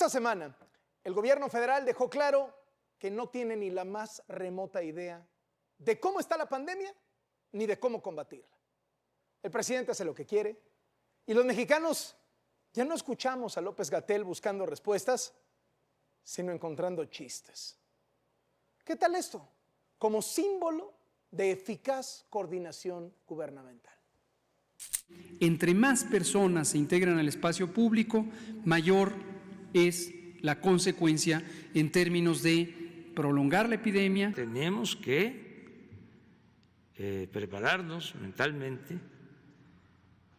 Esta semana, el gobierno federal dejó claro que no tiene ni la más remota idea de cómo está la pandemia ni de cómo combatirla. El presidente hace lo que quiere y los mexicanos ya no escuchamos a López-Gatell buscando respuestas, sino encontrando chistes. ¿Qué tal esto? Como símbolo de eficaz coordinación gubernamental. Entre más personas se integran al espacio público, mayor es la consecuencia en términos de prolongar la epidemia. Tenemos que prepararnos mentalmente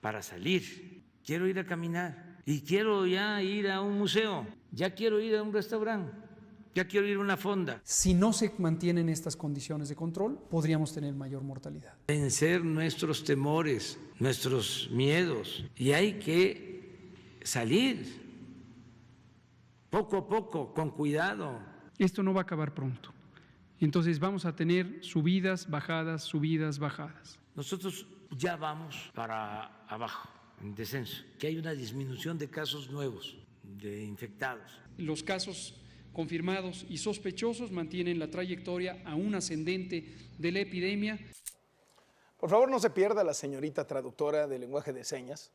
para salir. Quiero ir a caminar y quiero ya ir a un museo, ya quiero ir a un restaurante, ya quiero ir a una fonda. Si no se mantienen estas condiciones de control, podríamos tener mayor mortalidad. Vencer nuestros temores, nuestros miedos, y hay que salir poco a poco, con cuidado. Esto no va a acabar pronto. Entonces vamos a tener subidas, bajadas, subidas, bajadas. Nosotros ya vamos para abajo, en descenso, que hay una disminución de casos nuevos, de infectados. Los casos confirmados y sospechosos mantienen la trayectoria aún ascendente de la epidemia. Por favor, no se pierda la señorita traductora de lenguaje de señas.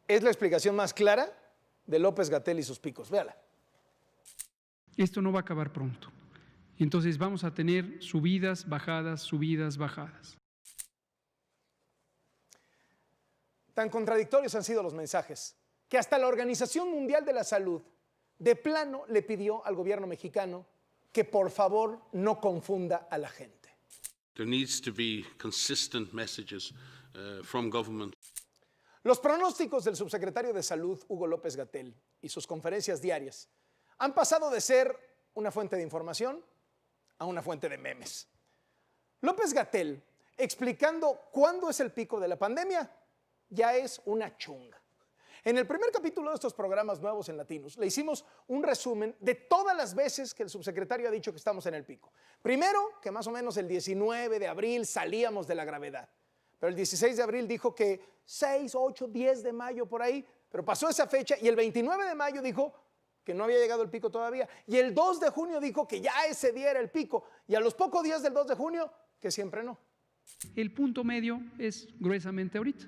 Es la explicación más clara de López-Gatell y sus picos. Véala. Esto no va a acabar pronto. Entonces vamos a tener subidas, bajadas, subidas, bajadas. Tan contradictorios han sido los mensajes que hasta la Organización Mundial de la Salud de plano le pidió al gobierno mexicano que por favor no confunda a la gente. There needs to be consistent messages from government. Los pronósticos del subsecretario de Salud, Hugo López-Gatell, y sus conferencias diarias han pasado de ser una fuente de información a una fuente de memes. López-Gatell, explicando cuándo es el pico de la pandemia, ya es una chunga. En el primer capítulo de estos programas nuevos en Latinos, le hicimos un resumen de todas las veces que el subsecretario ha dicho que estamos en el pico. Primero, que más o menos el 19 de abril salíamos de la gravedad. Pero el 16 de abril dijo que 6, 8, 10 de mayo por ahí, pero pasó esa fecha y el 29 de mayo dijo que no había llegado el pico todavía. Y el 2 de junio dijo que ya ese día era el pico. Y a los pocos días del 2 de junio, que siempre no. El punto medio es gruesamente ahorita,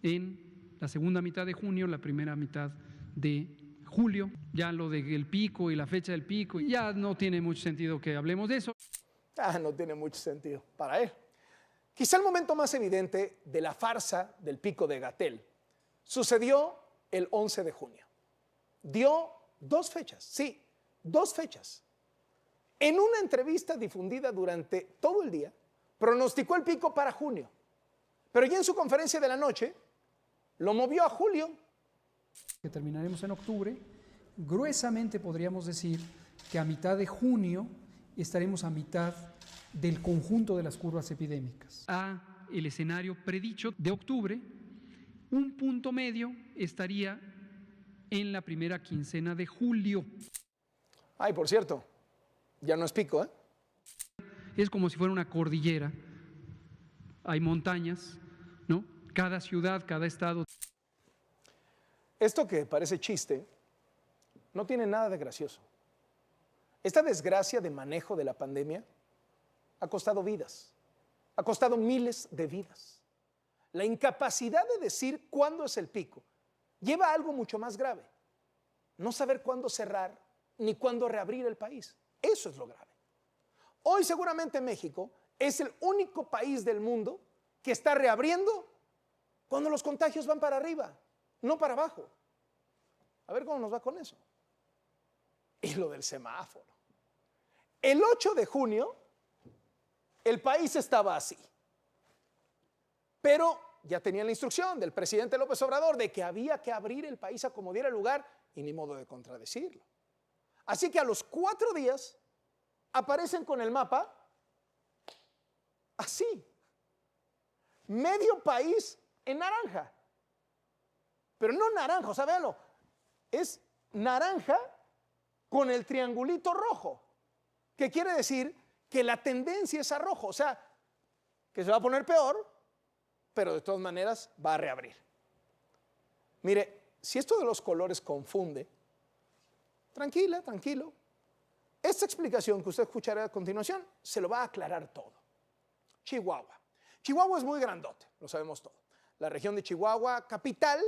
en la segunda mitad de junio, la primera mitad de julio. Ya lo del pico y la fecha del pico, ya no tiene mucho sentido que hablemos de eso. No tiene mucho sentido para él. Quizá el momento más evidente de la farsa del pico de Gatell sucedió el 11 de junio. Dio 2 fechas, sí, 2 fechas. En una entrevista difundida durante todo el día, pronosticó el pico para junio, pero ya en su conferencia de la noche lo movió a julio. Que terminaremos en octubre, gruesamente podríamos decir que a mitad de junio estaremos a mitad del conjunto de las curvas epidémicas. A el escenario predicho de octubre, un punto medio estaría en la primera quincena de julio. Ay, por cierto, ya no es pico, ¿eh? Es como si fuera una cordillera. Hay montañas, ¿no? Cada ciudad, cada estado. Esto que parece chiste no tiene nada de gracioso. Esta desgracia de manejo de la pandemia ha costado vidas, ha costado miles de vidas. La incapacidad de decir cuándo es el pico lleva a algo mucho más grave: no saber cuándo cerrar ni cuándo reabrir el país. Eso es lo grave. Hoy seguramente México es el único país del mundo que está reabriendo cuando los contagios van para arriba, no para abajo. A ver cómo nos va con eso. Y lo del semáforo. El 8 de junio, el país estaba así. Pero ya tenía la instrucción del presidente López Obrador de que había que abrir el país a como diera lugar y ni modo de contradecirlo. Así que a los 4 días aparecen con el mapa así. Medio país en naranja. Pero no naranja, o sea, véanlo. Es naranja con el triangulito rojo, que quiere decir que la tendencia es a rojo, o sea, que se va a poner peor, pero de todas maneras va a reabrir. Mire, si esto de los colores confunde, Tranquila, tranquilo. Esta explicación que usted escuchará a continuación se lo va a aclarar todo. Chihuahua. Chihuahua es muy grandote, lo sabemos todo. La región de Chihuahua capital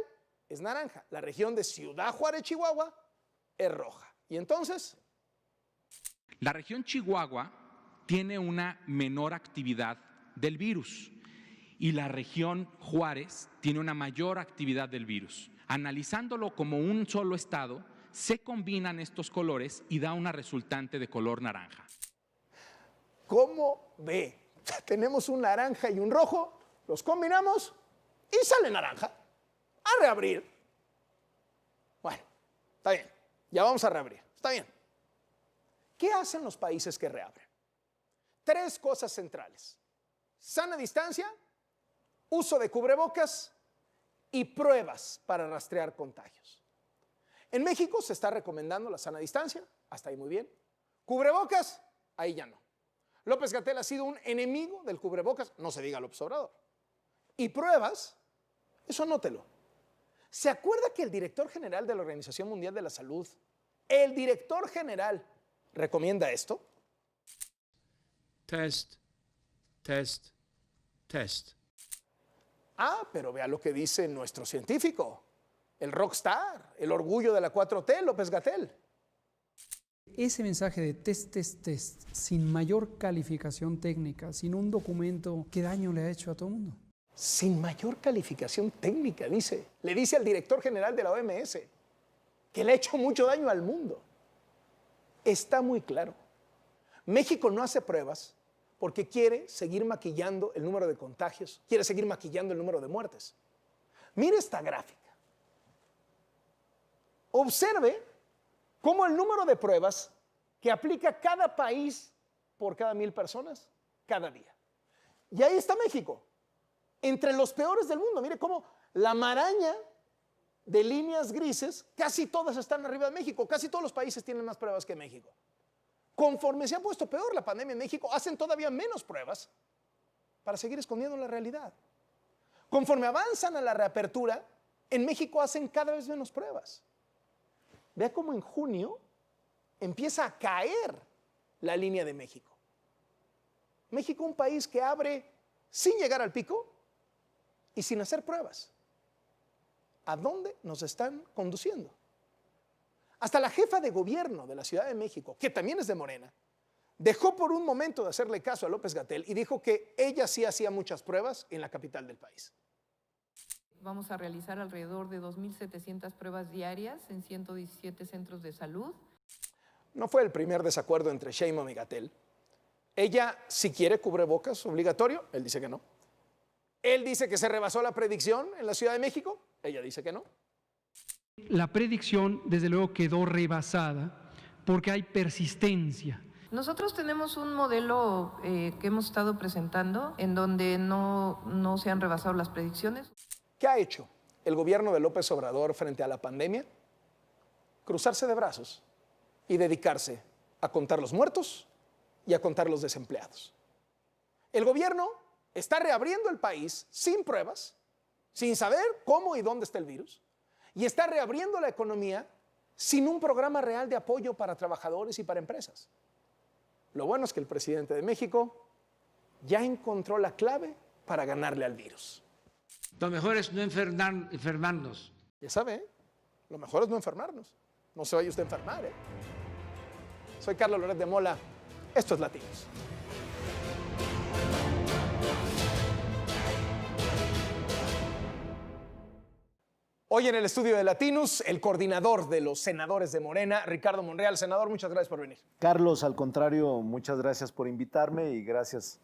es naranja. La región de Ciudad Juárez, Chihuahua, es roja. Y entonces, la región Chihuahua tiene una menor actividad del virus y la región Juárez tiene una mayor actividad del virus. Analizándolo como un solo estado, se combinan estos colores y da una resultante de color naranja. ¿cómo ve? Tenemos un naranja y un rojo, los combinamos y sale naranja. A reabrir. Bueno, está bien, ya vamos a reabrir, está bien. ¿Qué hacen los países que reabren? 3 cosas centrales: sana distancia, uso de cubrebocas y pruebas para rastrear contagios. En México se está recomendando la sana distancia, hasta ahí muy bien. Cubrebocas, ahí ya no. López-Gatell ha sido un enemigo del cubrebocas, no se diga López Obrador. Y pruebas, eso anótelo. ¿Se acuerda que el director general de la Organización Mundial de la Salud, el director general, recomienda esto? Test, test, test. Ah, pero vea lo que dice nuestro científico, el rockstar, el orgullo de la 4T, López-Gatell. Ese mensaje de test, test, test, sin mayor calificación técnica, sin un documento, ¿qué daño le ha hecho a todo el mundo? Sin mayor calificación técnica, dice. Le dice al director general de la OMS que le ha hecho mucho daño al mundo. Está muy claro. México no hace pruebas porque quiere seguir maquillando el número de contagios, quiere seguir maquillando el número de muertes. Mire esta gráfica. Observe cómo el número de pruebas que aplica cada país por cada 1,000 personas cada día. Y ahí está México, entre los peores del mundo. Mire cómo la maraña de líneas grises, casi todas están arriba de México, casi todos los países tienen más pruebas que México. Conforme se ha puesto peor la pandemia en México, hacen todavía menos pruebas para seguir escondiendo la realidad. Conforme avanzan a la reapertura, en México hacen cada vez menos pruebas. Vea cómo en junio empieza a caer la línea de México. México, un país que abre sin llegar al pico y sin hacer pruebas. ¿A dónde nos están conduciendo? Hasta la jefa de gobierno de la Ciudad de México, que también es de Morena, dejó por un momento de hacerle caso a López-Gatell y dijo que ella sí hacía muchas pruebas en la capital del país. Vamos a realizar alrededor de 2,700 pruebas diarias en 117 centros de salud. No fue el primer desacuerdo entre Sheinbaum y Gatell. Ella, si quiere cubrebocas obligatorio, él dice que no. Él dice que se rebasó la predicción en la Ciudad de México, ella dice que no. La predicción, desde luego, quedó rebasada porque hay persistencia. Nosotros tenemos un modelo que hemos estado presentando en donde no se han rebasado las predicciones. ¿Qué ha hecho el gobierno de López Obrador frente a la pandemia? Cruzarse de brazos y dedicarse a contar los muertos y a contar los desempleados. El gobierno está reabriendo el país sin pruebas, sin saber cómo y dónde está el virus, y está reabriendo la economía sin un programa real de apoyo para trabajadores y para empresas. Lo bueno es que el presidente de México ya encontró la clave para ganarle al virus. Lo mejor es no enfermarnos. Ya sabe, ¿eh? Lo mejor es no enfermarnos. No se vaya usted a enfermar, ¿eh? Soy Carlos Loret de Mola. Esto es Latinos. Hoy en el estudio de Latinos, el coordinador de los senadores de Morena, Ricardo Monreal. Senador, muchas gracias por venir. Carlos, al contrario, muchas gracias por invitarme y gracias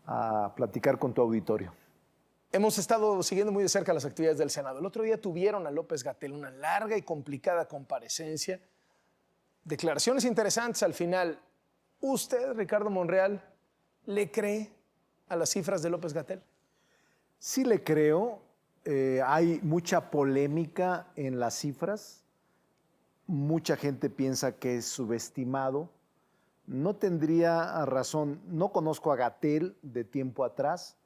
a platicar con tu auditorio. Hemos estado siguiendo muy de cerca las actividades del Senado. El otro día tuvieron a López-Gatell una larga y complicada comparecencia. Declaraciones interesantes al final. ¿Usted, Ricardo Monreal, le cree a las cifras de López-Gatell? Sí le creo. Hay mucha polémica en las cifras. Mucha gente piensa que es subestimado. No tendría razón. No conozco a Gatell de tiempo atrás,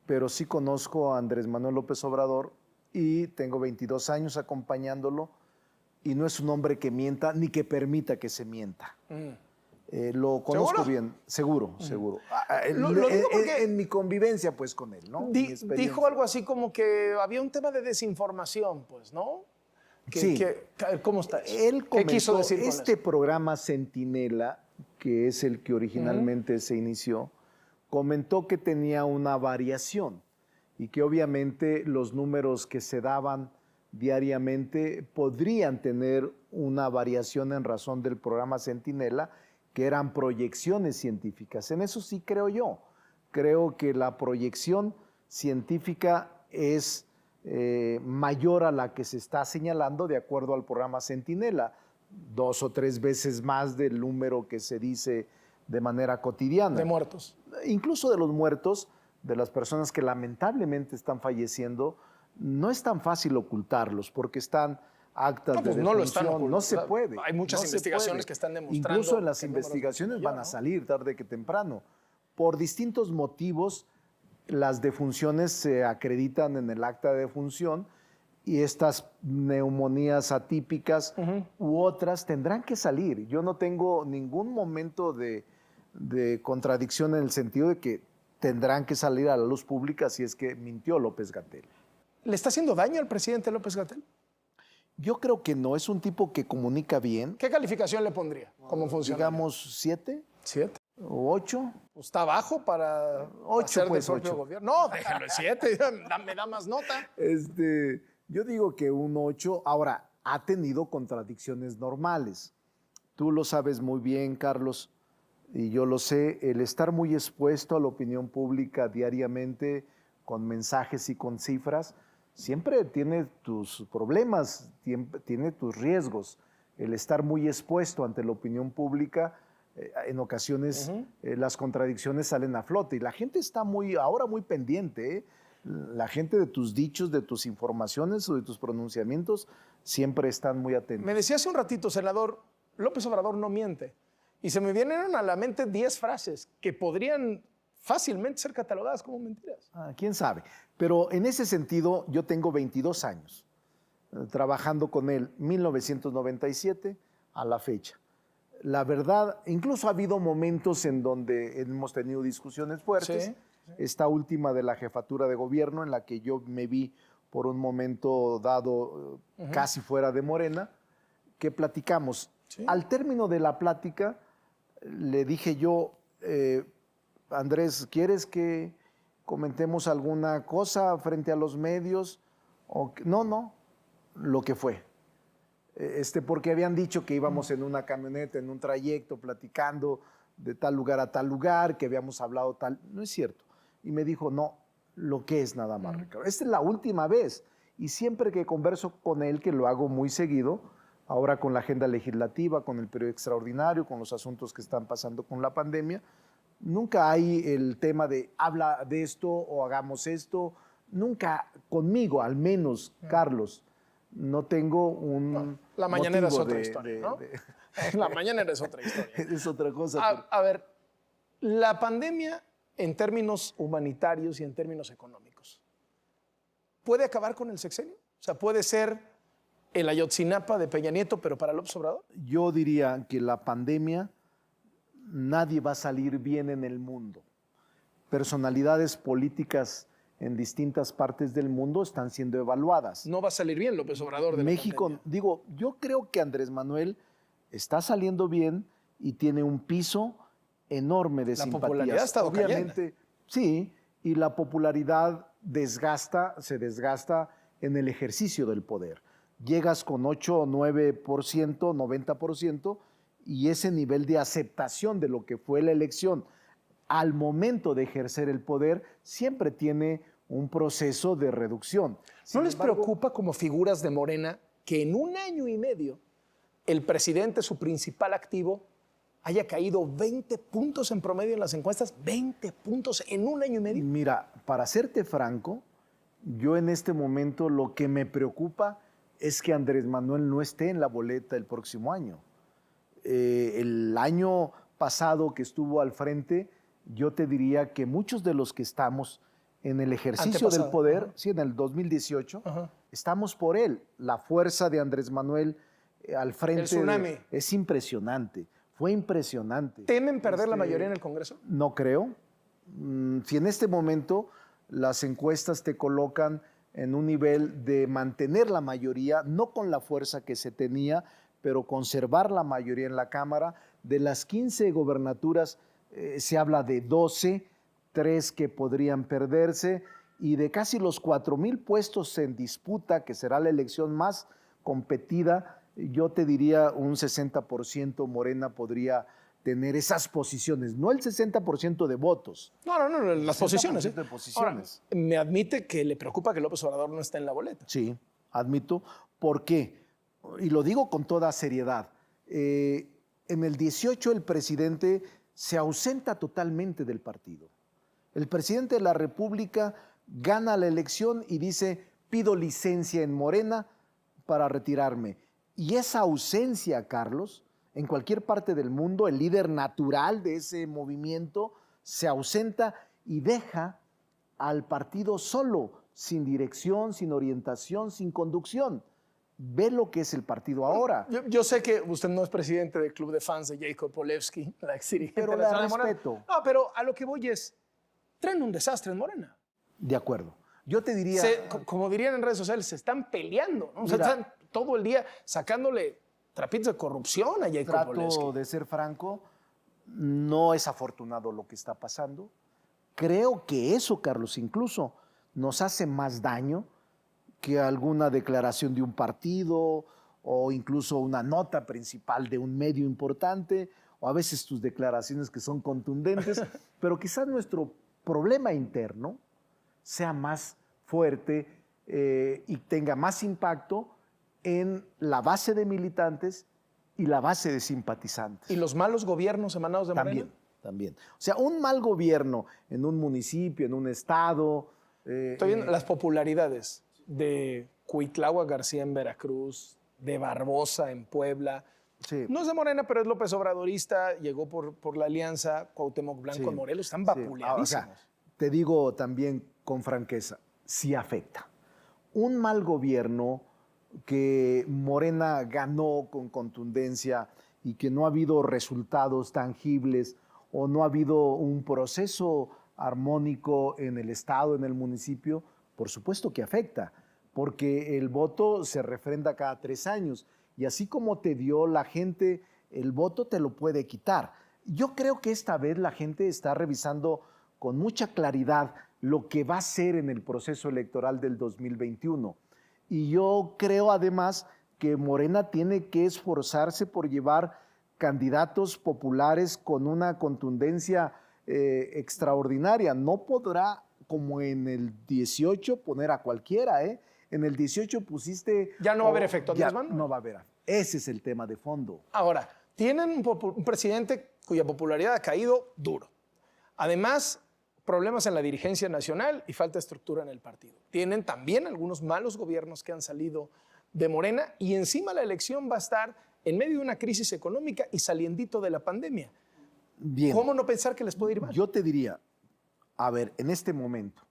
pero sí conozco a Andrés Manuel López Obrador y tengo 22 años acompañándolo y no es un hombre que mienta ni que permita que se mienta. Lo conozco ¿Seguro? bien, seguro. Lo digo porque- en mi convivencia, pues, con él, ¿no? Mi experiencia. Dijo algo así como que había un tema de desinformación, pues, ¿no? Sí. ¿Cómo está eso? Él ¿Qué comentó, quiso decir con este eso? programa Centinela, que es el que originalmente se inició, comentó que tenía una variación y que obviamente los números que se daban diariamente podrían tener una variación en razón del programa Centinela, que eran proyecciones científicas. En eso sí creo yo. Creo que la proyección científica es mayor a la que se está señalando de acuerdo al programa Centinela, 2 o 3 veces más del número que se dice de manera cotidiana. De muertos. Incluso de los muertos, de las personas que lamentablemente están falleciendo, no es tan fácil ocultarlos porque están actas No, pues de no lo están defunción, no se ocultando. puede. Hay muchas no se investigaciones puede. que están demostrando Incluso en las que el número investigaciones disminuyó, van a ¿no? salir tarde que temprano. Por distintos motivos, las defunciones se acreditan en el acta de defunción y estas neumonías atípicas u otras tendrán que salir. Yo no tengo ningún momento de contradicción en el sentido de que tendrán que salir a la luz pública si es que mintió López-Gatell. ¿Le está haciendo daño al presidente López-Gatell? Yo creo que no, es un tipo que comunica bien. ¿Qué calificación le pondría como funcionario? Digamos 7 7. o 8. Pues está bajo para Ocho, hacer pues, del propio 8. gobierno. No, déjalo en 7, me da más nota. Yo digo que un 8. Ahora, ha tenido contradicciones normales. Tú lo sabes muy bien, Carlos, y yo lo sé, el estar muy expuesto a la opinión pública diariamente con mensajes y con cifras, siempre tiene tus problemas, tiene tus riesgos. El estar muy expuesto ante la opinión pública, en ocasiones las contradicciones salen a flote y la gente está ahora muy pendiente, ¿eh? La gente de tus dichos, de tus informaciones o de tus pronunciamientos siempre están muy atentos. Me decía hace un ratito, senador, López Obrador no miente. Y se me vinieron a la mente 10 frases que podrían fácilmente ser catalogadas como mentiras. ¿Quién sabe? Pero en ese sentido, yo tengo 22 años trabajando con él, 1997 a la fecha. La verdad, incluso ha habido momentos en donde hemos tenido discusiones fuertes. Sí. Esta última de la jefatura de gobierno, en la que yo me vi por un momento dado casi fuera de Morena, que platicamos. Sí. Al término de la plática, le dije yo, Andrés, ¿quieres que comentemos alguna cosa frente a los medios? No, lo que fue. Porque habían dicho que íbamos en una camioneta, en un trayecto, platicando de tal lugar a tal lugar, que habíamos hablado tal. No es cierto. Y me dijo, no, lo que es nada más, Ricardo. Esta es la última vez. Y siempre que converso con él, que lo hago muy seguido, ahora con la agenda legislativa, con el periodo extraordinario, con los asuntos que están pasando con la pandemia, nunca hay el tema de habla de esto o hagamos esto. Nunca, conmigo al menos, Carlos, no tengo un La mañanera es motivo otra historia, ¿no? La mañanera es otra historia. Es otra cosa. A ver, la pandemia en términos humanitarios y en términos económicos, ¿puede acabar con el sexenio? O sea, ¿puede ser el Ayotzinapa de Peña Nieto, pero para López Obrador? Yo diría que la pandemia, nadie va a salir bien en el mundo. Personalidades políticas en distintas partes del mundo están siendo evaluadas. No va a salir bien López Obrador de México, la pandemia. digo, yo creo que Andrés Manuel está saliendo bien y tiene un piso enorme de simpatías. La popularidad ha estado Obviamente, sí, y la popularidad se desgasta en el ejercicio del poder. Llegas con 8 o 9%, 90%, y ese nivel de aceptación de lo que fue la elección al momento de ejercer el poder siempre tiene un proceso de reducción. ¿No les preocupa como figuras de Morena que en un año y medio el presidente, su principal activo, haya caído 20 puntos en promedio en las encuestas? 20 puntos en un año y medio. Mira, para serte franco, yo en este momento lo que me preocupa es que Andrés Manuel no esté en la boleta el próximo año. El año pasado que estuvo al frente, yo te diría que muchos de los que estamos en el ejercicio del poder, sí, en el 2018, estamos por él. La fuerza de Andrés Manuel al frente. El tsunami. Es impresionante. Fue impresionante. ¿Temen perder la mayoría en el Congreso? No creo. Si en este momento las encuestas te colocan en un nivel de mantener la mayoría, no con la fuerza que se tenía, pero conservar la mayoría en la Cámara, de las 15 gobernaturas se habla de 12, 3 que podrían perderse, y de casi los 4,000 puestos en disputa, que será la elección más competida, yo te diría un 60% Morena podría tener esas posiciones, no el 60% de votos. No, las posiciones. 60% de posiciones. Ahora, me admite que le preocupa que López Obrador no esté en la boleta. Sí, admito. ¿Por qué? Y lo digo con toda seriedad. En el 18 el presidente se ausenta totalmente del partido. El presidente de la República gana la elección y dice, pido licencia en Morena para retirarme. Y esa ausencia, Carlos, en cualquier parte del mundo, el líder natural de ese movimiento se ausenta y deja al partido solo, sin dirección, sin orientación, sin conducción. Ve lo que es el partido ahora. Yo sé que usted no es presidente del club de fans de Jacob Polewski, la exdirigente Pero nacional le de Morena. respeto. No, pero a lo que voy es, traen un desastre en Morena. De acuerdo. Yo te diría... Como dirían en redes sociales, se están peleando, ¿no? O sea, Mira, están todo el día sacándole trapitos de corrupción a Jacob Polewski. Trato de ser franco, no es afortunado lo que está pasando. Creo que eso, Carlos, incluso nos hace más daño que alguna declaración de un partido o incluso una nota principal de un medio importante, o a veces tus declaraciones que son contundentes, pero quizás nuestro problema interno sea más fuerte y tenga más impacto en la base de militantes y la base de simpatizantes. ¿Y los malos gobiernos emanados de Morena? También. O sea, un mal gobierno en un municipio, en un estado... Estoy viendo las popularidades de Cuitláhuac García en Veracruz, de Barbosa en Puebla. Sí. No es de Morena, pero es López Obradorista, llegó por la alianza Cuauhtémoc Blanco en Morelos, están vapuleadísimos. O sea, te digo también con franqueza, sí afecta. Un mal gobierno que Morena ganó con contundencia y que no ha habido resultados tangibles o no ha habido un proceso armónico en el estado, en el municipio, por supuesto que afecta, porque el voto se refrenda cada 3 años y así como te dio la gente, el voto te lo puede quitar. Yo creo que esta vez la gente está revisando con mucha claridad lo que va a ser en el proceso electoral del 2021. Y yo creo además que Morena tiene que esforzarse por llevar candidatos populares con una contundencia extraordinaria. No podrá, como en el 18, poner a cualquiera, ¿eh? En el 18 pusiste... Ya no va a haber efecto Andrés Manuel. No va a haber. Ese es el tema de fondo. Ahora, tienen un presidente cuya popularidad ha caído duro. Además, problemas en la dirigencia nacional y falta de estructura en el partido. Tienen también algunos malos gobiernos que han salido de Morena y encima la elección va a estar en medio de una crisis económica y saliendito de la pandemia. Bien. ¿Cómo no pensar que les puede ir mal? Yo te diría, a ver, en este momento,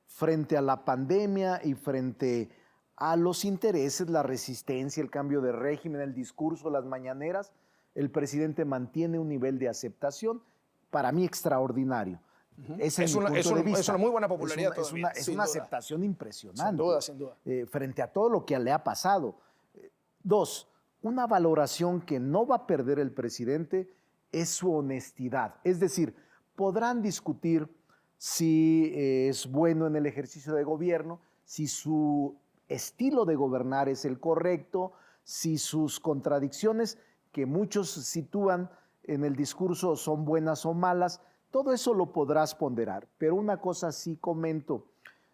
frente a la pandemia y frente a los intereses, la resistencia, el cambio de régimen, el discurso, las mañaneras, el presidente mantiene un nivel de aceptación, para mí, extraordinario. Ese es mi punto de vista. Es una muy buena popularidad Es una aceptación impresionante. Sin duda, sin duda. Frente a todo lo que le ha pasado. 2, una valoración que no va a perder el presidente es su honestidad. Es decir, podrán discutir si es bueno en el ejercicio de gobierno, si su estilo de gobernar es el correcto, si sus contradicciones que muchos sitúan en el discurso son buenas o malas, todo eso lo podrás ponderar. Pero una cosa sí comento,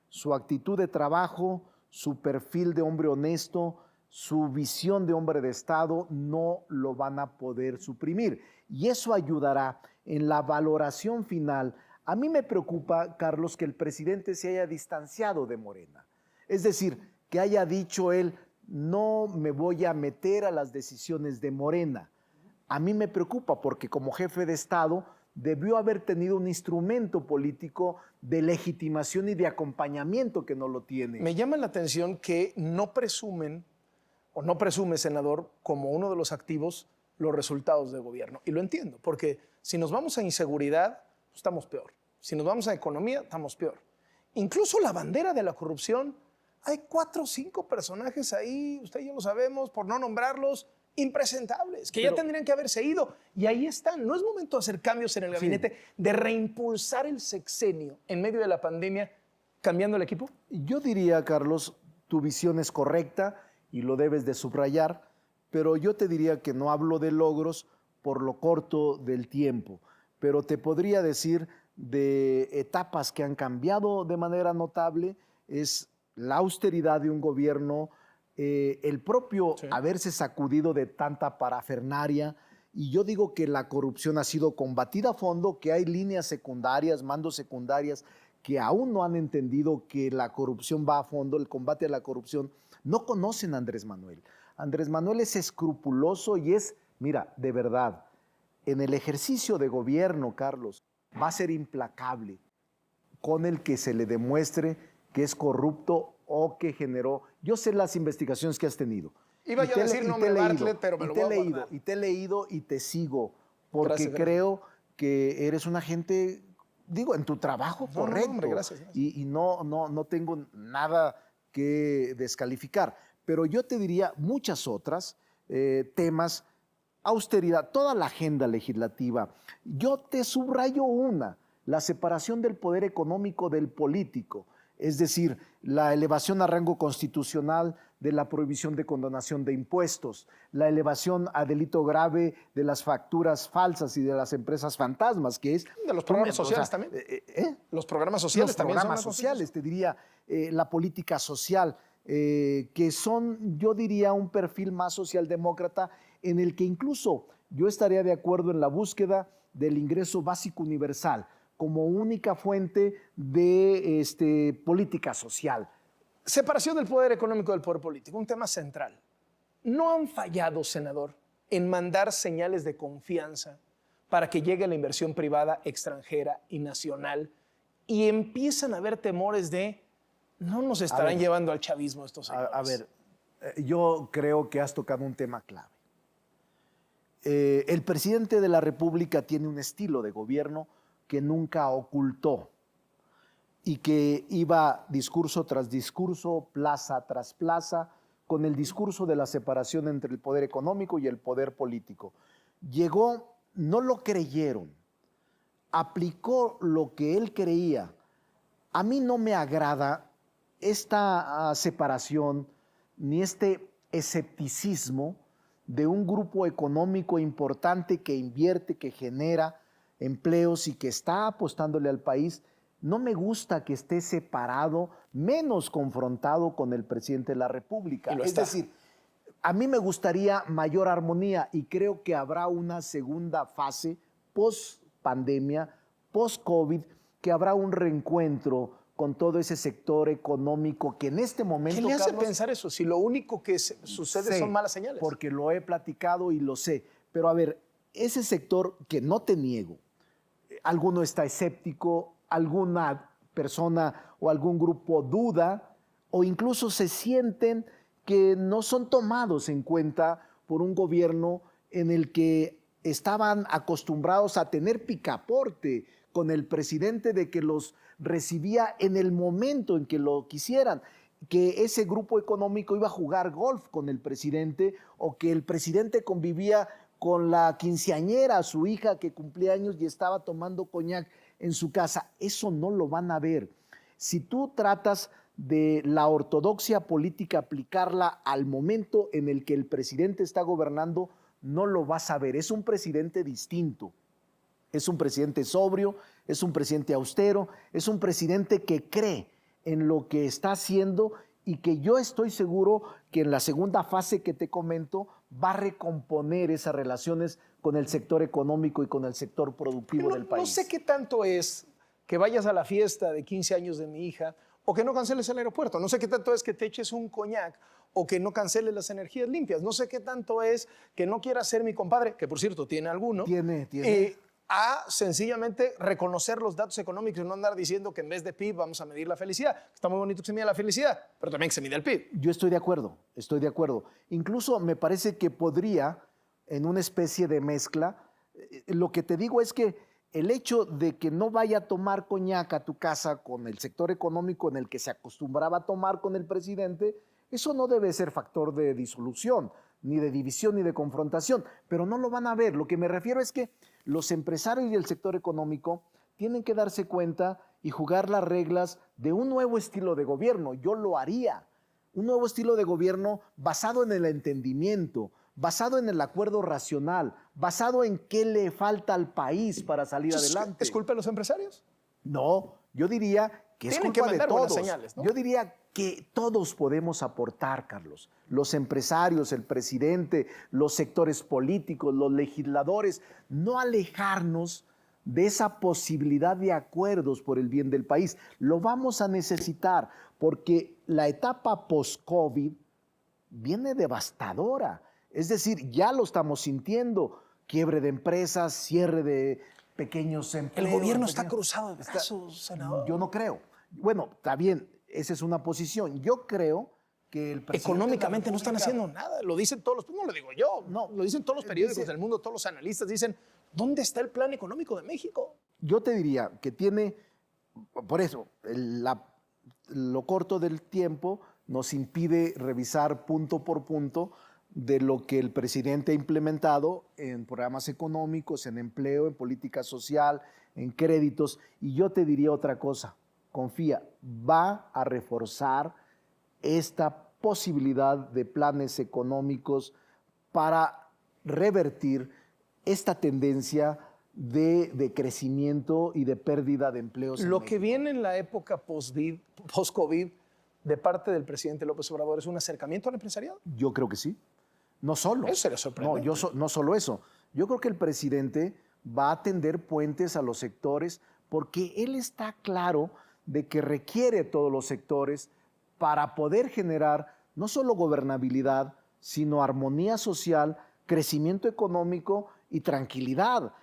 su actitud de trabajo, su perfil de hombre honesto, su visión de hombre de Estado no lo van a poder suprimir. Y eso ayudará en la valoración final. A mí me preocupa, Carlos, que el presidente se haya distanciado de Morena. Es decir, que haya dicho él, no me voy a meter a las decisiones de Morena. A mí me preocupa porque como jefe de Estado debió haber tenido un instrumento político de legitimación y de acompañamiento que no lo tiene. Me llama la atención que no presumen o no presume, senador, como uno de los activos los resultados de gobierno. Y lo entiendo, porque si nos vamos a inseguridad, estamos peor. Si nos vamos a economía, estamos peor. Incluso la bandera de la corrupción, hay 4 o 5 personajes ahí, usted y yo lo sabemos, por no nombrarlos, impresentables, que ya tendrían que haberse ido. Y ahí están. No es momento de hacer cambios en el gabinete, de reimpulsar el sexenio en medio de la pandemia, cambiando el equipo. Yo diría, Carlos, tu visión es correcta y lo debes de subrayar, pero yo te diría que no hablo de logros por lo corto del tiempo, pero te podría decir de etapas que han cambiado de manera notable, es la austeridad de un gobierno, el propio haberse sacudido de tanta parafernaria, y yo digo que la corrupción ha sido combatida a fondo, que hay líneas secundarias, mandos secundarias, que aún no han entendido que la corrupción va a fondo, el combate a la corrupción. No conocen a Andrés Manuel. Andrés Manuel es escrupuloso y es, mira, de verdad, en el ejercicio de gobierno, Carlos, va a ser implacable con el que se le demuestre que es corrupto o que generó. Yo sé las investigaciones que has tenido. Iba yo a decir nombre Bartlett, pero me lo voy a guardar. Y te he leído y te sigo, porque Gracias. creo que eres una gente, digo, en tu trabajo correcto. No, hombre, gracias. Y no tengo nada que descalificar. Pero yo te diría muchas otras temas, austeridad, toda la agenda legislativa. Yo te subrayo una, la separación del poder económico del político, es decir, la elevación a rango constitucional de la prohibición de condonación de impuestos, la elevación a delito grave de las facturas falsas y de las empresas fantasmas, que es... De los programas sociales también. Los programas sociales los también. Programas sociales, te diría, la política social, que son, yo diría, un perfil más socialdemócrata, en el que incluso yo estaría de acuerdo en la búsqueda del ingreso básico universal como única fuente de política social. Separación del poder económico del poder político, un tema central. ¿No han fallado, senador, en mandar señales de confianza para que llegue la inversión privada, extranjera y nacional, y empiezan a haber temores de no nos estarán llevando al chavismo estos señores? A ver, yo creo que has tocado un tema clave. El presidente de la República tiene un estilo de gobierno que nunca ocultó y que iba discurso tras discurso, plaza tras plaza, con el discurso de la separación entre el poder económico y el poder político. Llegó, no lo creyeron, aplicó lo que él creía. A mí no me agrada esta separación ni este escepticismo de un grupo económico importante que invierte, que genera empleos y que está apostándole al país. No me gusta que esté separado, menos confrontado con el presidente de la República. Es decir, a mí me gustaría mayor armonía y creo que habrá una segunda fase post-pandemia, post-COVID, que habrá un reencuentro con todo ese sector económico que en este momento... ¿Qué le hace Carlos, pensar eso? Si lo único que sucede son malas señales. Porque lo he platicado y lo sé. Pero a ver, ese sector que no te niego, alguno está escéptico, alguna persona o algún grupo duda o incluso se sienten que no son tomados en cuenta por un gobierno en el que estaban acostumbrados a tener picaporte con el presidente, de que los recibía en el momento en que lo quisieran, que ese grupo económico iba a jugar golf con el presidente o que el presidente convivía con la quinceañera, su hija que cumplía años y estaba tomando coñac en su casa. Eso no lo van a ver. Si tú tratas de la ortodoxia política aplicarla al momento en el que el presidente está gobernando, no lo vas a ver. Es un presidente distinto. Es un presidente sobrio, es un presidente austero, es un presidente que cree en lo que está haciendo y que yo estoy seguro que en la segunda fase que te comento va a recomponer esas relaciones con el sector económico y con el sector productivo del país. No sé qué tanto es que vayas a la fiesta de 15 años de mi hija o que no canceles el aeropuerto. No sé qué tanto es que te eches un coñac o que no canceles las energías limpias. No sé qué tanto es que no quieras ser mi compadre, que por cierto tiene alguno. Tiene. a sencillamente reconocer los datos económicos y no andar diciendo que en vez de PIB vamos a medir la felicidad. Está muy bonito que se mida la felicidad, pero también que se mida el PIB. Yo estoy de acuerdo, estoy de acuerdo. Incluso me parece que podría, en una especie de mezcla, lo que te digo es que el hecho de que no vaya a tomar coñac a tu casa con el sector económico en el que se acostumbraba a tomar con el presidente, eso no debe ser factor de disolución, ni de división, ni de confrontación, pero no lo van a ver. Lo que me refiero es que los empresarios y el sector económico tienen que darse cuenta y jugar las reglas de un nuevo estilo de gobierno. Yo lo haría, un nuevo estilo de gobierno basado en el entendimiento, basado en el acuerdo racional, basado en qué le falta al país para salir adelante. ¿Es culpa de los empresarios? No, yo diría que es Tienen que culpa de mandar buenas todos. señales, ¿no? Yo diría que todos podemos aportar, Carlos. Los empresarios, el presidente, los sectores políticos, los legisladores, no alejarnos de esa posibilidad de acuerdos por el bien del país. Lo vamos a necesitar porque la etapa post-COVID viene devastadora. Es decir, ya lo estamos sintiendo. Quiebre de empresas, cierre de pequeños empleos. El gobierno está cruzado de brazos, senador. Yo no creo. Bueno, está bien, esa es una posición. Yo creo que el presidente Económicamente de no la están República- haciendo nada. Lo dicen todos los, no lo digo yo, No, lo dicen todos los periódicos dice- del mundo, todos los analistas dicen, ¿dónde está el plan económico de México? Yo te diría que tiene, por eso, lo corto del tiempo nos impide revisar punto por punto de lo que el presidente ha implementado en programas económicos, en empleo, en política social, en créditos. Y yo te diría otra cosa, confía, va a reforzar esta posibilidad de planes económicos para revertir esta tendencia de crecimiento y de pérdida de empleos. en Lo que México. viene en la época post-COVID de parte del presidente López Obrador es un acercamiento al empresariado. Yo creo que sí. No solo. Eso sería sorprendente. No solo eso. Yo creo que el presidente va a tender puentes a los sectores porque él está claro de que requiere todos los sectores para poder generar no solo gobernabilidad, sino armonía social, crecimiento económico y tranquilidad.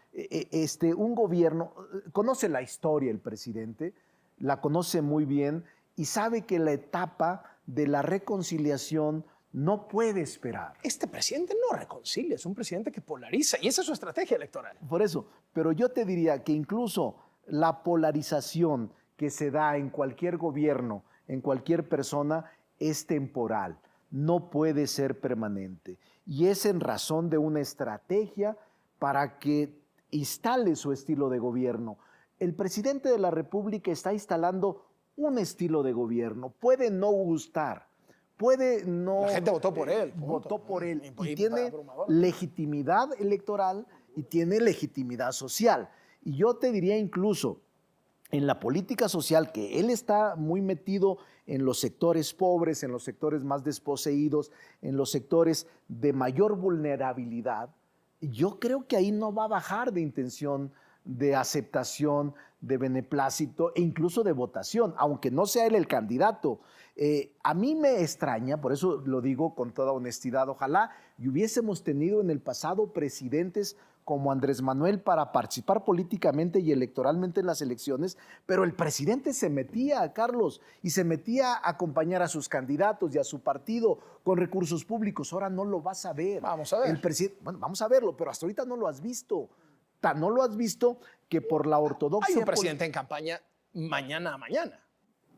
Un gobierno, conoce la historia el presidente, la conoce muy bien y sabe que la etapa de la reconciliación no puede esperar. Este presidente no reconcilia, es un presidente que polariza y esa es su estrategia electoral. Por eso, pero yo te diría que incluso la polarización que se da en cualquier gobierno, en cualquier persona, es temporal, no puede ser permanente. Y es en razón de una estrategia para que instale su estilo de gobierno. El presidente de la República está instalando un estilo de gobierno. Puede no gustar, puede no... La gente votó por él. Votó por él Y y tiene abrumador. legitimidad electoral y tiene legitimidad social. Y yo te diría incluso en la política social que él está muy metido en los sectores pobres, en los sectores más desposeídos, en los sectores de mayor vulnerabilidad. Yo creo que ahí no va a bajar de intención de aceptación, de beneplácito e incluso de votación, aunque no sea él el candidato. A mí me extraña, por eso lo digo con toda honestidad, ojalá y hubiésemos tenido en el pasado presidentes como Andrés Manuel para participar políticamente y electoralmente en las elecciones, pero el presidente se metía, Carlos, y se metía a acompañar a sus candidatos y a su partido con recursos públicos. Ahora no lo vas a ver. Vamos a ver. Bueno, vamos a verlo, pero hasta ahorita no lo has visto. Tan no lo has visto que por la ortodoxia... Hay un presidente en campaña mañana a mañana.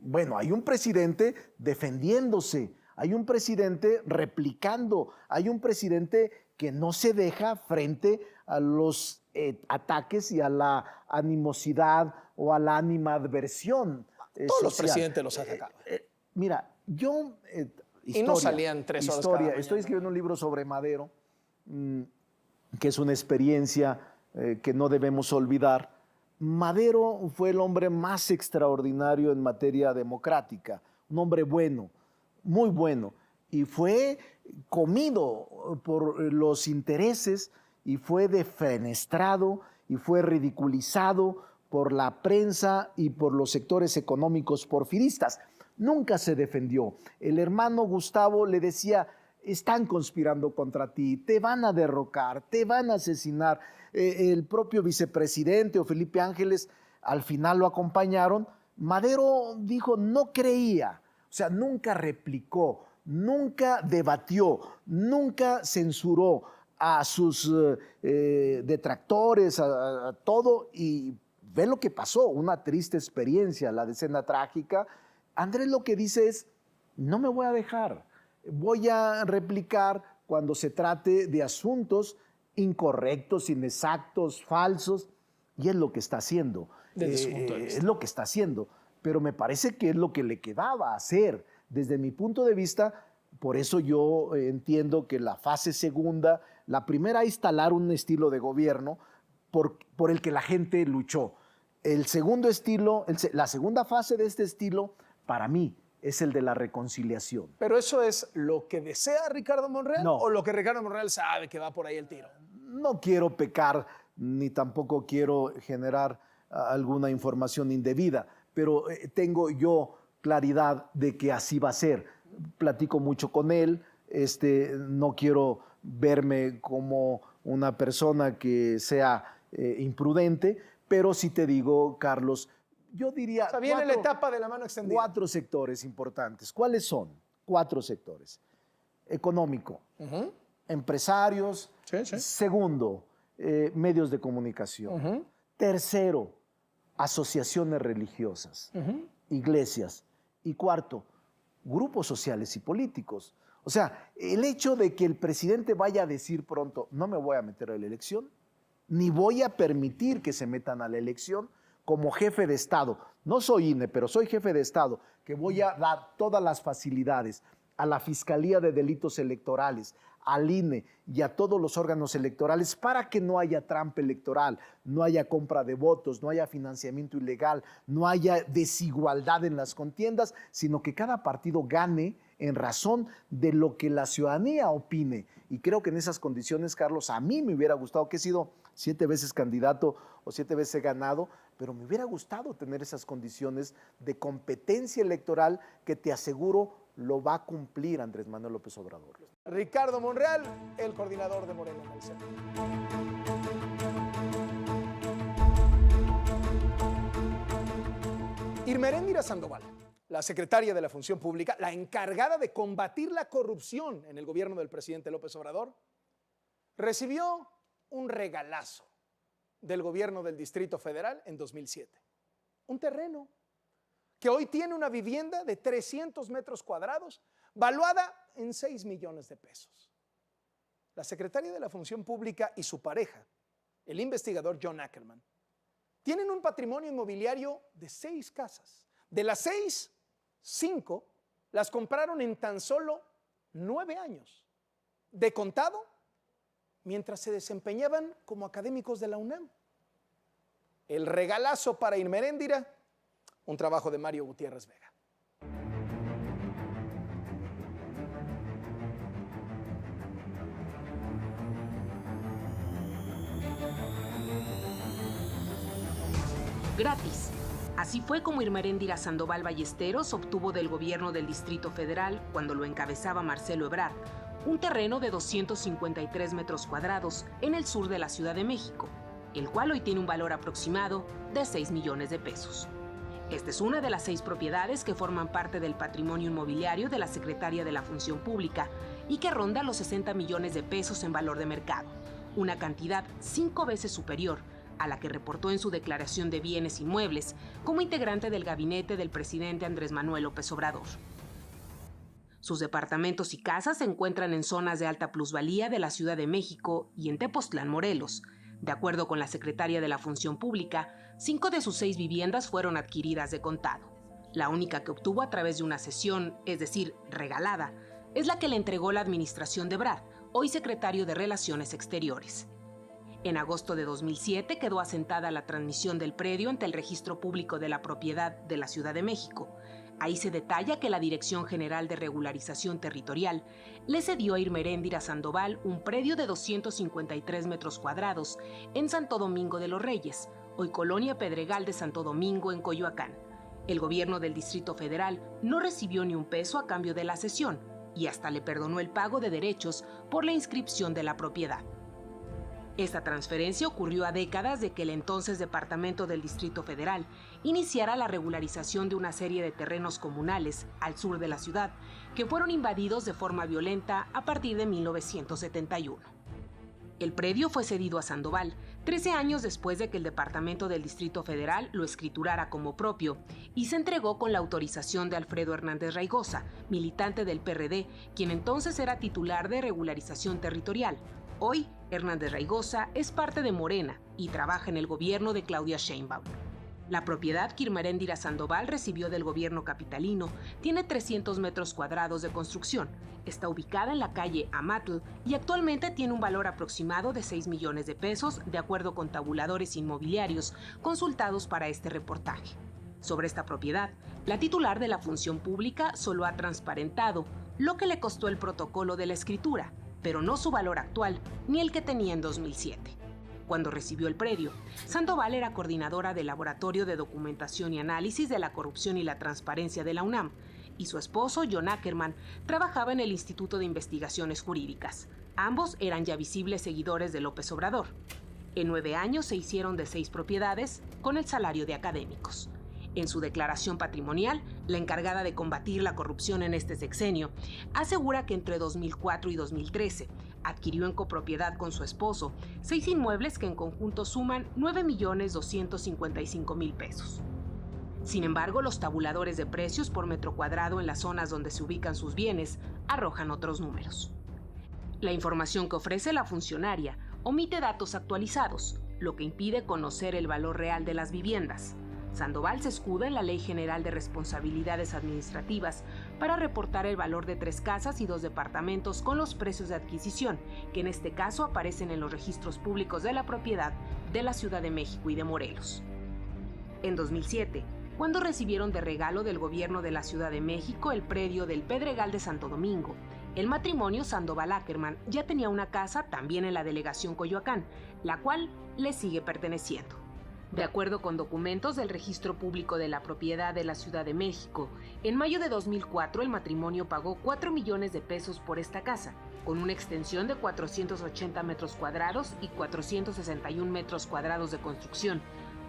Bueno, hay un presidente defendiéndose, hay un presidente replicando, hay un presidente que no se deja frente a los ataques y a la animosidad o a la animadversión Todos los social. presidentes los atacaban. Mira, yo... Y no salían 3 horas cada mañana. Estoy escribiendo un libro sobre Madero, que es una experiencia que no debemos olvidar. Madero fue el hombre más extraordinario en materia democrática, un hombre bueno, muy bueno, y fue comido por los intereses y fue defenestrado y fue ridiculizado por la prensa y por los sectores económicos porfiristas. Nunca se defendió. El hermano Gustavo le decía, están conspirando contra ti, te van a derrocar, te van a asesinar. El propio vicepresidente o Felipe Ángeles al final lo acompañaron. Madero dijo, no creía, o sea, nunca replicó, nunca debatió, nunca censuró a sus detractores, a todo, y ve lo que pasó, una triste experiencia, la escena trágica. Andrés lo que dice es, no me voy a dejar, voy a replicar cuando se trate de asuntos incorrectos, inexactos, falsos, y es lo que está haciendo. Desde su punto de vista. Es lo que está haciendo, pero me parece que es lo que le quedaba hacer. Desde mi punto de vista, por eso yo entiendo que la fase segunda, la primera, instalar un estilo de gobierno por el que la gente luchó. El segundo estilo, la segunda fase de este estilo, para mí, es el de la reconciliación. ¿Pero eso es lo que desea Ricardo Monreal? No. ¿O lo que Ricardo Monreal sabe que va por ahí el tiro? No quiero pecar, ni tampoco quiero generar alguna información indebida, pero tengo yo claridad de que así va a ser. Platico mucho con él, no quiero verme como una persona que sea imprudente, pero sí te digo, Carlos, yo diría... O sea, viene la etapa de la mano extendida. 4 sectores importantes. ¿Cuáles son? 4 sectores. Económico, empresarios. Sí, sí. Segundo, medios de comunicación. Tercero, asociaciones religiosas, iglesias. Y cuarto, grupos sociales y políticos. O sea, el hecho de que el presidente vaya a decir pronto, no me voy a meter a la elección, ni voy a permitir que se metan a la elección, como jefe de Estado, no soy INE, pero soy jefe de Estado, que voy a dar todas las facilidades a la Fiscalía de Delitos Electorales, al INE y a todos los órganos electorales para que no haya trampa electoral, no haya compra de votos, no haya financiamiento ilegal, no haya desigualdad en las contiendas, sino que cada partido gane en razón de lo que la ciudadanía opine. Y creo que en esas condiciones, Carlos, a mí me hubiera gustado, que he sido 7 veces candidato o 7 veces ganado, pero me hubiera gustado tener esas condiciones de competencia electoral que te aseguro lo va a cumplir Andrés Manuel López Obrador. Ricardo Monreal, el coordinador de Morena en el Senado. Irmeréndira Sandoval, la secretaria de la Función Pública, la encargada de combatir la corrupción en el gobierno del presidente López Obrador, recibió un regalazo del gobierno del Distrito Federal en 2007. Un terreno que hoy tiene una vivienda de 300 metros cuadrados, valuada en 6 millones de pesos. La secretaria de la Función Pública y su pareja, el investigador John Ackerman, tienen un patrimonio inmobiliario de 6 casas. De las 6, 5 las compraron en tan solo 9 años. De contado, mientras se desempeñaban como académicos de la UNAM. El regalazo para Irmeréndira, un trabajo de Mario Gutiérrez Vega. Gratis. Así fue como Irmeréndira Sandoval Ballesteros obtuvo del gobierno del Distrito Federal, cuando lo encabezaba Marcelo Ebrard, un terreno de 253 metros cuadrados en el sur de la Ciudad de México, el cual hoy tiene un valor aproximado de 6 millones de pesos. Esta es una de las 6 propiedades que forman parte del patrimonio inmobiliario de la Secretaría de la Función Pública y que ronda los 60 millones de pesos en valor de mercado, una cantidad 5 veces superior a la que reportó en su declaración de bienes inmuebles como integrante del gabinete del presidente Andrés Manuel López Obrador. Sus departamentos y casas se encuentran en zonas de alta plusvalía de la Ciudad de México y en Tepoztlán, Morelos. De acuerdo con la secretaria de la Función Pública, 5 de sus 6 viviendas fueron adquiridas de contado. La única que obtuvo a través de una cesión, es decir, regalada, es la que le entregó la administración de Ebrard, hoy secretario de Relaciones Exteriores. En agosto de 2007 quedó asentada la transmisión del predio ante el Registro Público de la Propiedad de la Ciudad de México. Ahí se detalla que la Dirección General de Regularización Territorial le cedió a Irmeréndira Sandoval un predio de 253 metros cuadrados en Santo Domingo de los Reyes, hoy Colonia Pedregal de Santo Domingo, en Coyoacán. El gobierno del Distrito Federal no recibió ni un peso a cambio de la cesión, y hasta le perdonó el pago de derechos por la inscripción de la propiedad. Esta transferencia ocurrió a décadas de que el entonces Departamento del Distrito Federal iniciara la regularización de una serie de terrenos comunales al sur de la ciudad, que fueron invadidos de forma violenta a partir de 1971. El predio fue cedido a Sandoval 13 años después de que el Departamento del Distrito Federal lo escriturara como propio y se entregó con la autorización de Alfredo Hernández Raigosa, militante del PRD, quien entonces era titular de regularización territorial. Hoy, Hernández Raigosa es parte de Morena y trabaja en el gobierno de Claudia Sheinbaum. La propiedad que Irma Eréndira Sandoval recibió del gobierno capitalino tiene 300 metros cuadrados de construcción, está ubicada en la calle Amatl y actualmente tiene un valor aproximado de 6 millones de pesos, de acuerdo con tabuladores inmobiliarios consultados para este reportaje. Sobre esta propiedad, la titular de la Función Pública solo ha transparentado lo que le costó el protocolo de la escritura, pero no su valor actual ni el que tenía en 2007. Cuando recibió el predio, Sandoval era coordinadora del Laboratorio de Documentación y Análisis de la Corrupción y la Transparencia de la UNAM, y su esposo, John Ackerman, trabajaba en el Instituto de Investigaciones Jurídicas. Ambos eran ya visibles seguidores de López Obrador. En 9 años se hicieron de 6 propiedades con el salario de académicos. En su declaración patrimonial, la encargada de combatir la corrupción en este sexenio asegura que entre 2004 y 2013 adquirió en copropiedad con su esposo 6 inmuebles que en conjunto suman 9.255.000 pesos. Sin embargo, los tabuladores de precios por metro cuadrado en las zonas donde se ubican sus bienes arrojan otros números. La información que ofrece la funcionaria omite datos actualizados, lo que impide conocer el valor real de las viviendas. Sandoval se escuda en la Ley General de Responsabilidades Administrativas para reportar el valor de 3 casas y 2 departamentos con los precios de adquisición, que en este caso aparecen en los registros públicos de la propiedad de la Ciudad de México y de Morelos. En 2007, cuando recibieron de regalo del gobierno de la Ciudad de México el predio del Pedregal de Santo Domingo, el matrimonio Sandoval-Ackerman ya tenía una casa también en la delegación Coyoacán, la cual le sigue perteneciendo. De acuerdo con documentos del Registro Público de la Propiedad de la Ciudad de México, en mayo de 2004 el matrimonio pagó 4 millones de pesos por esta casa, con una extensión de 480 metros cuadrados y 461 metros cuadrados de construcción,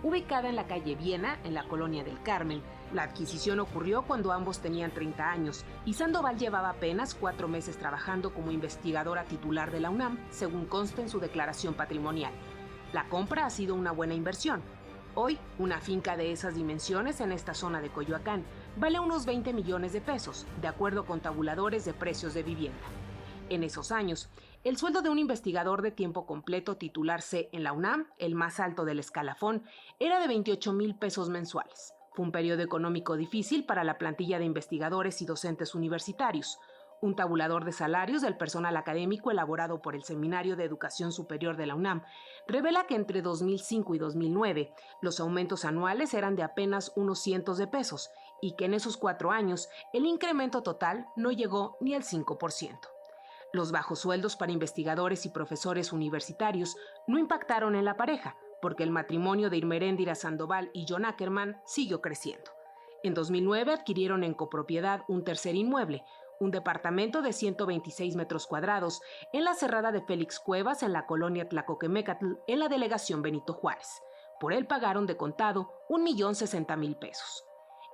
ubicada en la calle Viena, en la colonia del Carmen. La adquisición ocurrió cuando ambos tenían 30 años y Sandoval llevaba apenas 4 meses trabajando como investigadora titular de la UNAM, según consta en su declaración patrimonial. La compra ha sido una buena inversión. Hoy, una finca de esas dimensiones en esta zona de Coyoacán vale unos 20 millones de pesos, de acuerdo con tabuladores de precios de vivienda. En esos años, el sueldo de un investigador de tiempo completo titular C en la UNAM, el más alto del escalafón, era de 28,000 pesos mensuales. Fue un periodo económico difícil para la plantilla de investigadores y docentes universitarios. Un tabulador de salarios del personal académico elaborado por el Seminario de Educación Superior de la UNAM revela que entre 2005 y 2009 los aumentos anuales eran de apenas unos cientos de pesos y que en esos 4 años el incremento total no llegó ni al 5%. Los bajos sueldos para investigadores y profesores universitarios no impactaron en la pareja, porque el matrimonio de Irma Eréndira Sandoval y John Ackerman siguió creciendo. En 2009 adquirieron en copropiedad un tercer inmueble, un departamento de 126 metros cuadrados en la Cerrada de Félix Cuevas, en la colonia Tlacoquemecatl, en la delegación Benito Juárez. Por él pagaron de contado 1,060,000 pesos.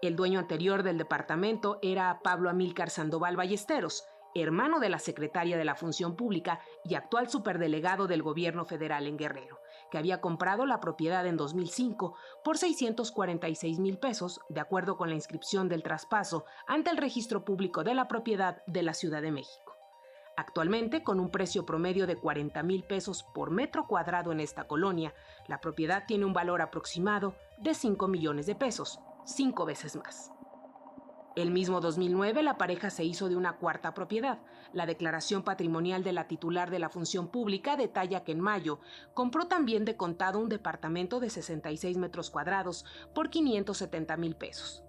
El dueño anterior del departamento era Pablo Amílcar Sandoval Ballesteros, hermano de la secretaria de la Función Pública y actual superdelegado del gobierno federal en Guerrero, que había comprado la propiedad en 2005 por 646,000 pesos, de acuerdo con la inscripción del traspaso ante el Registro Público de la Propiedad de la Ciudad de México. Actualmente, con un precio promedio de 40,000 pesos por metro cuadrado en esta colonia, la propiedad tiene un valor aproximado de 5 millones de pesos, 5 veces más. El mismo 2009, la pareja se hizo de una cuarta propiedad. La declaración patrimonial de la titular de la Función Pública detalla que en mayo compró también de contado un departamento de 66 metros cuadrados por 570,000 pesos.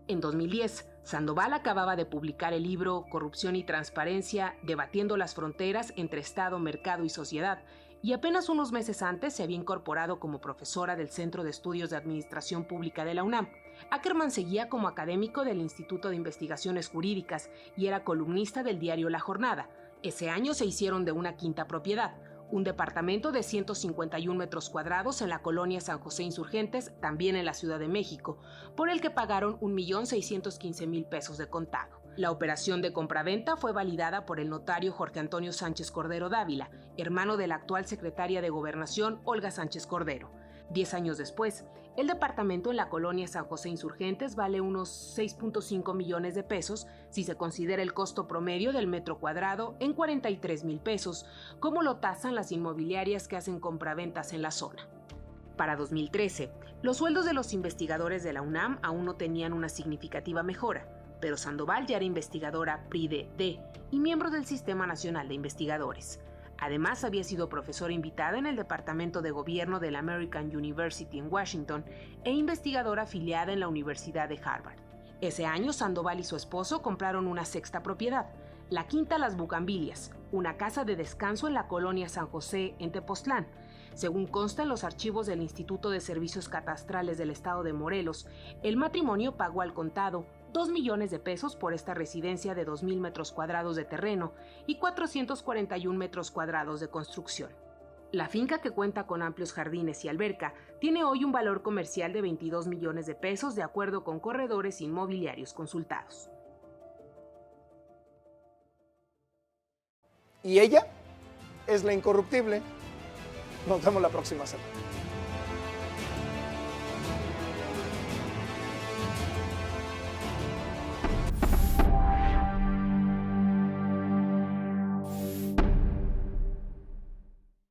En 2010, Sandoval acababa de publicar el libro Corrupción y Transparencia, debatiendo las fronteras entre Estado, Mercado y Sociedad, y apenas unos meses antes se había incorporado como profesora del Centro de Estudios de Administración Pública de la UNAM. Ackerman seguía como académico del Instituto de Investigaciones Jurídicas y era columnista del diario La Jornada. Ese año se hicieron de una quinta propiedad, un departamento de 151 metros cuadrados en la colonia San José Insurgentes, también en la Ciudad de México, por el que pagaron 1.615.000 pesos de contado. La operación de compraventa fue validada por el notario Jorge Antonio Sánchez Cordero Dávila, hermano de la actual secretaria de Gobernación, Olga Sánchez Cordero. 10 años después, el departamento en la colonia San José Insurgentes vale unos 6.5 millones de pesos si se considera el costo promedio del metro cuadrado en 43,000 pesos, como lo tasan las inmobiliarias que hacen compraventas en la zona. Para 2013, los sueldos de los investigadores de la UNAM aún no tenían una significativa mejora, pero Sandoval ya era investigadora PRI-D y miembro del Sistema Nacional de Investigadores. Además, había sido profesora invitada en el Departamento de Gobierno de la American University en Washington e investigadora afiliada en la Universidad de Harvard. Ese año, Sandoval y su esposo compraron una sexta propiedad, la Quinta Las Bugambilias, una casa de descanso en la colonia San José en Tepoztlán. Según consta en los archivos del Instituto de Servicios Catastrales del Estado de Morelos, el matrimonio pagó al contado 2 millones de pesos por esta residencia de 2,000 metros cuadrados de terreno y 441 metros cuadrados de construcción. La finca, que cuenta con amplios jardines y alberca, tiene hoy un valor comercial de 22 millones de pesos de acuerdo con corredores inmobiliarios consultados. Y ella es la incorruptible. Nos vemos la próxima semana.